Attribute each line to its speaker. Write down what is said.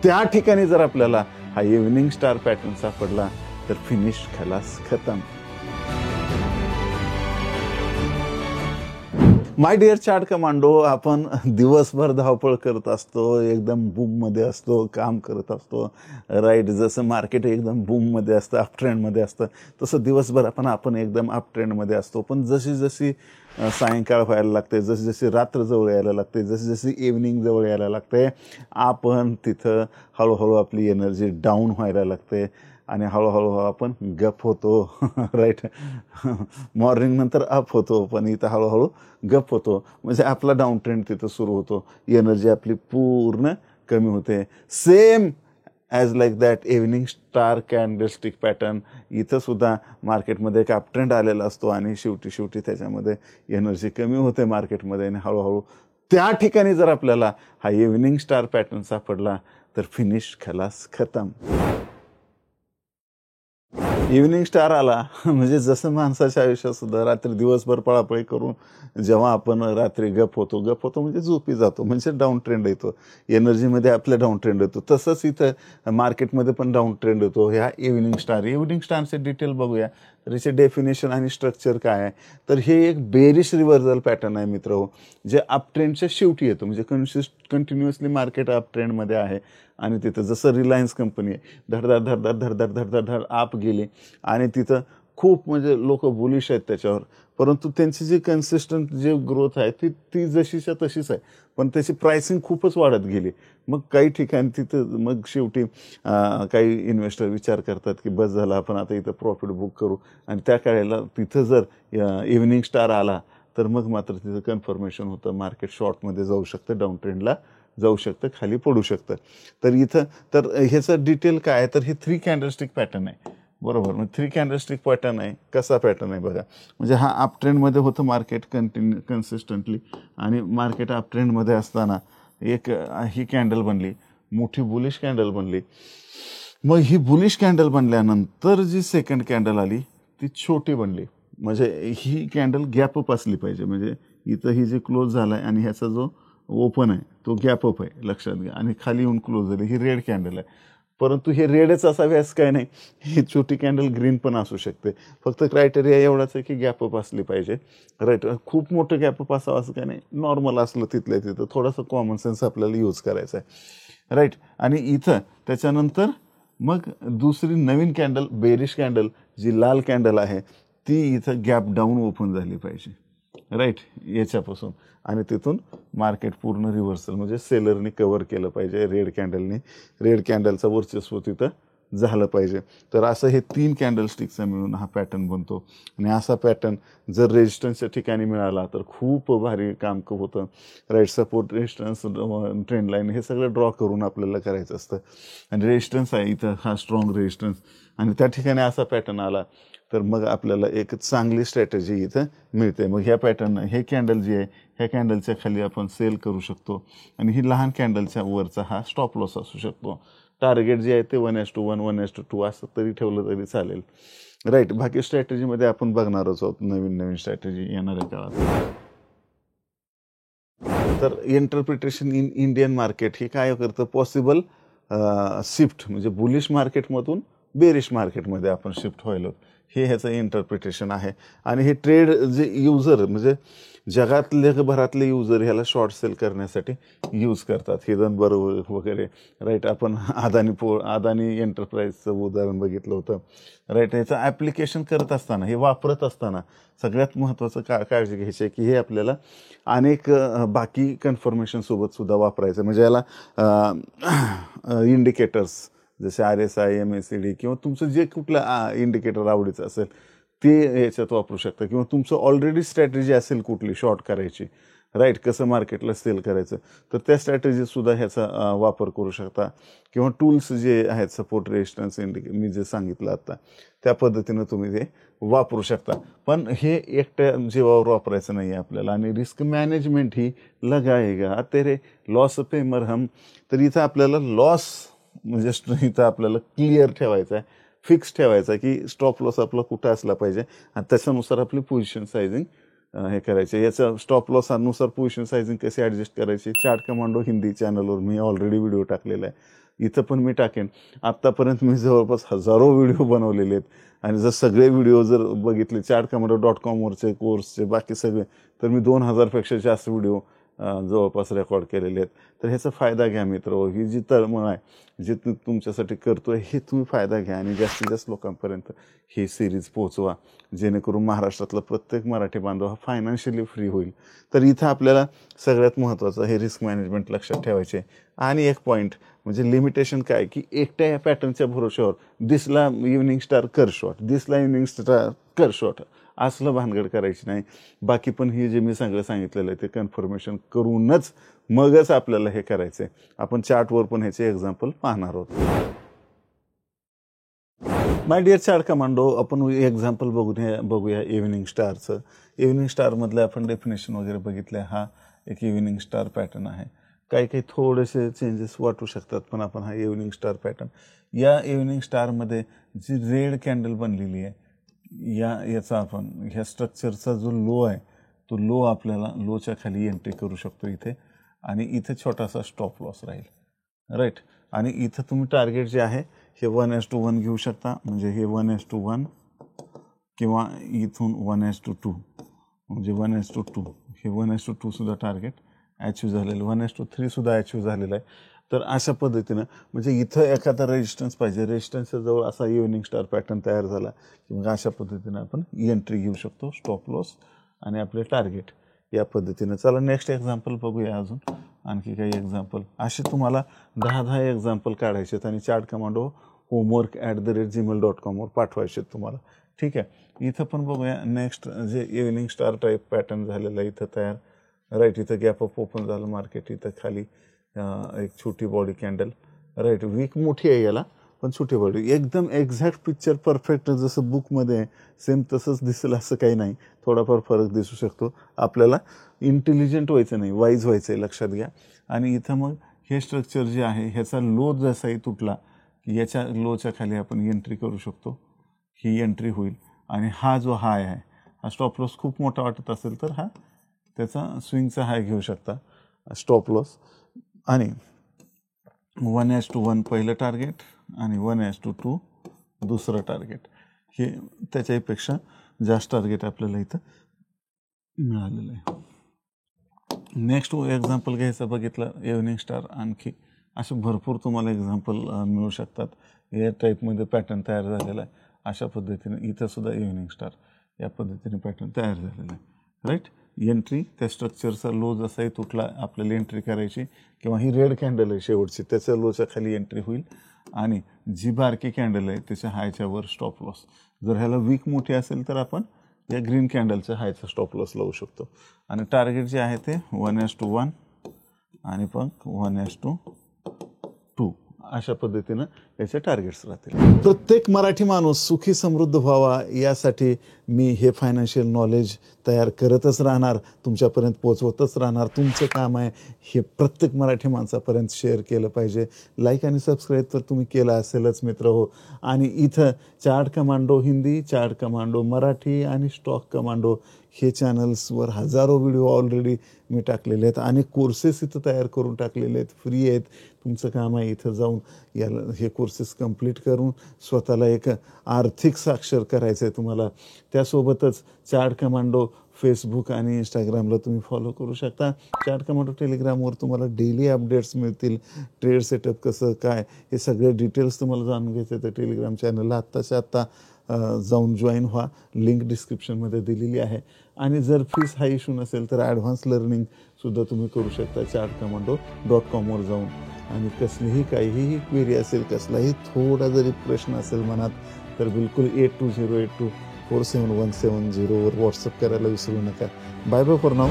Speaker 1: त्या ठिकाणी जर आपल्याला हा इव्हनिंग स्टार पॅटर्न सापडला तर फिनिश, खलास, खतम. माय डिअर चार्ट कमांडो, आपण दिवसभर धावपळ करत असतो, एकदम बूममध्ये असतो, काम करत असतो, राईट. जसं मार्केट एकदम बूममध्ये असतं, अप ट्रेंडमध्ये असतं, तसं दिवसभर आपण एकदम अप ट्रेंडमध्ये असतो. पण जशी जशी सायंकाळ व्हायला लागते, जशी जशी रात्र जवळ यायला लागते, जशी जशी इव्हनिंग जवळ यायला लागते, आपण तिथं हळूहळू आपली एनर्जी डाऊन व्हायला लागते आणि हळूहळू आपण गप होतो, राईट. मॉर्निंग नंतर अप होतो, पण इथं हळूहळू गप होतो. म्हणजे आपला डाऊन ट्रेंड तिथं सुरू होतो, एनर्जी आपली पूर्ण कमी होते. Same as like that evening star candlestick pattern, इथं सुद्धा मार्केटमध्ये एक अप ट्रेंड आलेला असतो आणि शेवटी त्याच्यामध्ये एनर्जी कमी होते मार्केटमध्ये आणि हळूहळू त्या ठिकाणी जर आपल्याला हा इव्हनिंग स्टार पॅटर्न सापडला तर फिनिश, खलास, खतम. इव्हनिंग स्टार आला म्हणजे जसं माणसाच्या आयुष्यात सुद्धा रात्री दिवसभर पळापळी करून जेव्हा आपण रात्री गप होतो म्हणजे झोपी जातो, म्हणजे डाऊन ट्रेंड येतो, एनर्जीमध्ये आपल्या डाऊन ट्रेंड येतो. तसंच इथं मार्केटमध्ये पण डाऊन ट्रेंड येतो. ह्या इव्हनिंग स्टारचे डिटेल बघूया. तर याचे डेफिनेशन आणि स्ट्रक्चर काय आहे, तर हे एक बेरिश रिव्हर्सल पॅटर्न आहे मित्र, जे अप ट्रेंडच्या शेवटी येतो. म्हणजे कंटिन्युअसली मार्केट अप ट्रेंडमध्ये आहे आणि तिथं जसं रिलायन्स कंपनी आहे, धडधड आप गेली आणि तिथं खूप म्हणजे लोक बुलिश आहेत त्याच्यावर, परंतु त्यांची जी कन्सिस्टंट जे ग्रोथ आहे ती जशीच्या तशीच आहे, पण त्याची प्राइसिंग खूपच वाढत गेली. मग काही ठिकाणी तिथं मग शेवटी काही इन्व्हेस्टर विचार करतात की बस झालं, आपण आता इथं प्रॉफिट बुक करू, आणि त्या काळाला तिथं जर इव्हनिंग स्टार आला तर मग मात्र तिथं कन्फर्मेशन होतं, मार्केट शॉर्टमध्ये जाऊ शकतं, डाऊन ट्रेंडला जाऊ शकतं, खाली पडू शकतं. तर इथं तर ह्याचं डिटेल काय आहे, तर हे 3 कॅन्डलस्टिक पॅटर्न आहे, बरोबर. मग 3 कॅन्डलस्टिक पॅटर्न आहे. कसा पॅटर्न आहे बघा, म्हणजे हा अप ट्रेंडमध्ये होतं मार्केट कन्सिस्टंटली, आणि मार्केट अप ट्रेंडमध्ये असताना एक ही कॅन्डल बनली, मोठी बुलिश कॅन्डल बनली. मग ही बुलिश कॅन्डल बनल्यानंतर जी सेकंड कॅन्डल आली ती छोटी बनली. म्हणजे ही कॅन्डल गॅपअप असली पाहिजे, म्हणजे इथं ही जे क्लोज झाला आहे आणि ह्याचा जो ओपन आहे तो गॅपअप आहे, लक्षात घ्या, आणि खाली येऊन क्लोज झाली. ही रेड कॅन्डल आहे, परंतु हे रेडच असावे असं काय नाही, ही छोटी कॅन्डल ग्रीन पण असू शकते. फक्त क्रायटेरिया एवढाच आहे की गॅपअप असली पाहिजे, राईट. खूप मोठं गॅपअप असावं असं काय नाही, नॉर्मल असलं तिथल्या तिथं, थोडंसं कॉमन सेन्स आपल्याला यूज करायचं आहे, राईट. आणि इथं त्याच्यानंतर मग दुसरी नवीन कॅन्डल, बेरिश कॅन्डल, जी लाल कॅन्डल आहे ती इथं गॅप डाऊन ओपन झाली पाहिजे, राईट, याच्यापासून, आणि तिथून मार्केट पूर्ण रिव्हर्सल म्हणजे सेलरनी कव्हर केलं पाहिजे, रेड कॅन्डलचं वर्चस्व तिथं झालं पाहिजे. तर असं हे 3 कॅन्डलस्टिकचा मिळून हा पॅटर्न बनतो. आणि असा पॅटर्न जर रेजिस्टन्सच्या ठिकाणी मिळाला तर खूप भारी काम होतं, right. Support, resistance, trend line हे सगळं ड्रॉ करून आपल्याला करायचं असतं. आणि रेजिस्टन्स आहे इथं, हा स्ट्रॉंग रेजिस्टन्स, आणि त्या ठिकाणी असा पॅटर्न आला तर मग आपल्याला एक चांगली स्ट्रॅटेजी इथं मिळते. मग ह्या पॅटर्न, हे कॅन्डल जी आहे ह्या कॅन्डलच्या खाली आपण सेल करू शकतो, आणि ही लहान कॅन्डलच्या वरचा हा स्टॉप लॉस असू शकतो. टार्गेट जे आहे ते 1:1, 1:2 असं तरी ठेवलं तरी चालेल, राईट. बाकी स्ट्रॅटेजीमध्ये आपण बघणारच आहोत, नवीन स्ट्रॅटेजी येणाऱ्या काळात. तर इंटरप्रिटेशन इन इंडियन मार्केट हे काय करतं, पॉसिबल शिफ्ट, म्हणजे बुलिश मार्केटमधून बेरिश मार्केटमध्ये आपण शिफ्ट व्हायलो, हे ह्याचं इंटरप्रिटेशन आहे. आणि हे ट्रेड जे युजर, म्हणजे जगातले भरातले युजर ह्याला शॉर्ट सेल करण्यासाठी यूज करतात, हिडनबर्ग वगैरे, राईट. आपण अदानी एंटरप्राइजचं उदाहरण बघितलं होतं, राईट. ह्याचं ॲप्लिकेशन करत असताना, हे वापरत असताना सगळ्यात महत्त्वाचं काळजी घ्यायची आहे की हे आपल्याला अनेक बाकी कन्फर्मेशनसोबत सुद्धा वापरायचं. म्हणजे याला इंडिकेटर्स जसे RSI, MACD किंवा तुमचं जे कुठलं इंडिकेटर आवडीचं असेल ते याच्यात वापरू शकता, किंवा तुमचं ऑलरेडी स्ट्रॅटेजी असेल कुठली शॉर्ट करायची, राईट, कसं मार्केटला सेल करायचं, तर त्या स्ट्रॅटेजीसुद्धा ह्याचा वापर करू शकता. किंवा टूल्स जे आहेत, सपोर्ट, रेजिस्टन्स, मी जे सांगितलं आता त्या पद्धतीनं तुम्ही ते वापरू शकता. पण हे एकट्या जीवावर वापरायचं नाही आहे आपल्याला. आणि रिस्क मॅनेजमेंट ही लगाएगा तेरे लॉस पे मरहम. तर इथं आपल्याला लॉस म्हणजे इथं आपल्याला क्लिअर ठेवायचं आहे, फिक्स ठेवायचं आहे की स्टॉप लॉस आपला कुठं असला पाहिजे, आणि त्याच्यानुसार आपली पोझिशन सायझिंग हे करायचे. याचा स्टॉप लॉसनुसार पोझिशन सायझिंग कशी ॲडजस्ट करायची, चार्ट कमांडो हिंदी चॅनलवर मी ऑलरेडी व्हिडिओ टाकलेला आहे, इथं पण मी टाकेन. आत्तापर्यंत मी जवळपास हजारो व्हिडिओ बनवलेले आहेत आणि जर सगळे व्हिडिओ जर बघितले chartcommando.com वरचे कोर्सचे बाकी सगळे, तर मी 2000पेक्षा जास्त व्हिडिओ जवळपास रेकॉर्ड केलेले आहेत. तर ह्याचा फायदा घ्या मित्र. ही जी तळमळ आहे, जे तुमच्यासाठी करतोय, हे तुम्ही फायदा घ्या आणि जास्तीत जास्त लोकांपर्यंत ही सिरीज पोहोचवा, जेणेकरून महाराष्ट्रातला प्रत्येक मराठी बांधव हा फायनान्शियली फ्री होईल. तर इथं आपल्याला सगळ्यात महत्त्वाचं हे रिस्क मॅनेजमेंट लक्षात ठेवायचे. आणि एक पॉईंट म्हणजे लिमिटेशन काय, की एकट्या या पॅटर्नच्या भरोश्यावर दिसला इव्हनिंग स्टार कर शॉट, दिसला इव्हनिंग स्टार कर शॉट, असलं भानगड करायची नाही. बाकी पण हे जे मी सगळं सांगितलेलं आहे ते कन्फर्मेशन करूनच मगच आपल्याला हे करायचं आहे. आपण चार्टवर पण ह्याचे एक्झाम्पल पाहणार आहोत. माय डिअर चार्ट कमांडो, आपण एक्झाम्पल बघूया इव्हनिंग स्टारचं. इव्हनिंग स्टारमधलं आपण डेफिनेशन वगैरे बघितलं. हा एक इव्हनिंग स्टार पॅटर्न आहे. काही थोडेसे चेंजेस वाटू शकतात, पण आपण हा इव्हनिंग स्टार पॅटर्न, या इव्हनिंग स्टारमध्ये जी रेड कॅन्डल बनलेली आहे, याचा आपण ह्या स्ट्रक्चरचा जो लो आहे, तो लो आपल्याला लोच्या खाली एंट्री करू शकतो इथे. आणि इथे छोटासा स्टॉप लॉस राहील, राईट. आणि इथं तुम्ही टार्गेट जे आहे हे 1:1 घेऊ शकता. म्हणजे हे 1:1 किंवा इथून 1:2, म्हणजे 1:2, हे 1:2 सुद्धा टार्गेट अचीव झालेलं, 1:3 सुद्धा अचीव झालेलं आहे. तर अशा पद्धतीनं म्हणजे इथं एखादा रेजिस्टन्स पाहिजे, रेजिस्टन्सच्या जवळ असा इव्हनिंग स्टार पॅटर्न तयार झाला की मग अशा पद्धतीनं आपण एंट्री घेऊ शकतो, स्टॉप लॉस आणि आपले टार्गेट या पद्धतीनं. चला नेक्स्ट एक्झाम्पल बघूया. अजून आणखी काही एक्झाम्पल असे तुम्हाला 10 एक्झाम्पल काढायचे आहेत आणि chartcommando@gmail.com वर पाठवायचे आहेत तुम्हाला, ठीक आहे. इथं पण बघूया नेक्स्ट जे इव्हनिंग स्टार टाईप पॅटर्न झालेलं आहे इथं तयार, राईट. इथं गॅप अप ओपन झालं मार्केट, इथं खाली एक छोटी बॉडी कॅन्डल, राईट. वीक मोठी आहे याला, पण छोटी बॉडी. एकदम एक्झॅक्ट पिक्चर परफेक्ट जसं बुकमध्ये आहे सेम तसंच दिसेल असं काही नाही, थोडाफार फरक दिसू शकतो. आपल्याला इंटेलिजंट व्हायचं नाही, वाईज व्हायचं आहे, लक्षात घ्या. आणि इथं मग हे स्ट्रक्चर जे आहे ह्याचा लो जसाही तुटला की याच्या लोच्या खाली आपण एंट्री करू शकतो, ही एंट्री होईल. आणि हा जो हाय आहे, हा स्टॉप लॉस खूप मोठा वाटत असेल तर हा त्याचा स्विंगचा हाय घेऊ शकता, स्टॉप लॉस. आणि 1:1 पहिलं टार्गेट आणि 1:2 दुसरं टार्गेट, हे त्याच्यापेक्षा जास्त टार्गेट आपल्याला इथं मिळालेलं आहे. नेक्स्ट एक्झाम्पल घ्यायचं बघितलं इव्हनिंग स्टार, आणखी असे भरपूर तुम्हाला एक्झाम्पल मिळू शकतात. या टाईपमध्ये पॅटर्न तयार झालेला आहे. अशा पद्धतीने इथं सुद्धा इव्हनिंग स्टार या पद्धतीने पॅटर्न तयार झालेला आहे, राईट. एंट्री त्या स्ट्रक्चरचा लो जसाही तुटला आपल्याला एंट्री करायची, किंवा ही रेड कॅन्डल आहे शेवटची, त्याच्या लोच्या खाली एंट्री होईल. आणि जी बारकी कॅन्डल आहे त्याच्या हायच्या वर स्टॉप लॉस. जर ह्याला वीक मोठी असेल तर आपण या ग्रीन कॅन्डलच्या हायचा स्टॉप लॉस लावू शकतो. आणि टार्गेट जे आहे ते 1:1 आणि पण 1:2 अशा पद्धतीनं याचे टार्गेट्स राहतील. प्रत्येक मराठी माणूस सुखी समृद्ध व्हावा यासाठी मी हे फायनान्शियल नॉलेज तयार करतच राहणार, तुमच्यापर्यंत पोचवतच राहणार. तुमचं काम आहे हे प्रत्येक मराठी माणसापर्यंत शेअर केलं पाहिजे. लाईक आणि सबस्क्राईब तर तुम्ही केलं असेलच मित्र हो. आणि इथं chart commando Hindi, chart commando Marathi आणि स्टॉक कमांडो हे चॅनल्सवर हजारो व्हिडिओ ऑलरेडी मी टाकलेले आहेत आणि कोर्सेस इथं तयार करून टाकलेले आहेत, फ्री आहेत. तुमचं काम आहे इथं जाऊन याला हे कोर्सेस कंप्लीट करून स्वतःला एक आर्थिक साक्षर करायचं आहे तुम्हाला. त्यासोबतच चार्ट कमांडो फेसबुक आणि इंस्टाग्रामला तुम्ही फॉलो करू शकता. चार्ट कमांडो टेलिग्रामवर तुम्हाला डेली अपडेट्स मिळतील. ट्रेड सेटअप कसं काय हे सगळे डिटेल्स तुम्हाला जाणून घ्यायचे तर टेलिग्राम चॅनलला आत्ताच्या आत्ता जाऊन जॉईन व्हा. लिंक डिस्क्रिप्शनमध्ये दिलेली आहे. आणि जर फीस हा इश्यू नसेल तर ॲडव्हान्स लर्निंगसुद्धा तुम्ही करू शकता chartcommando.com वर जाऊन. आणि कसलीही काहीही क्वेरी असेल, कसलाही थोडा जरी प्रश्न असेल मनात, तर बिलकुल 8208247170 वर व्हॉट्सअप करायला विसरू नका. Bye bye for now.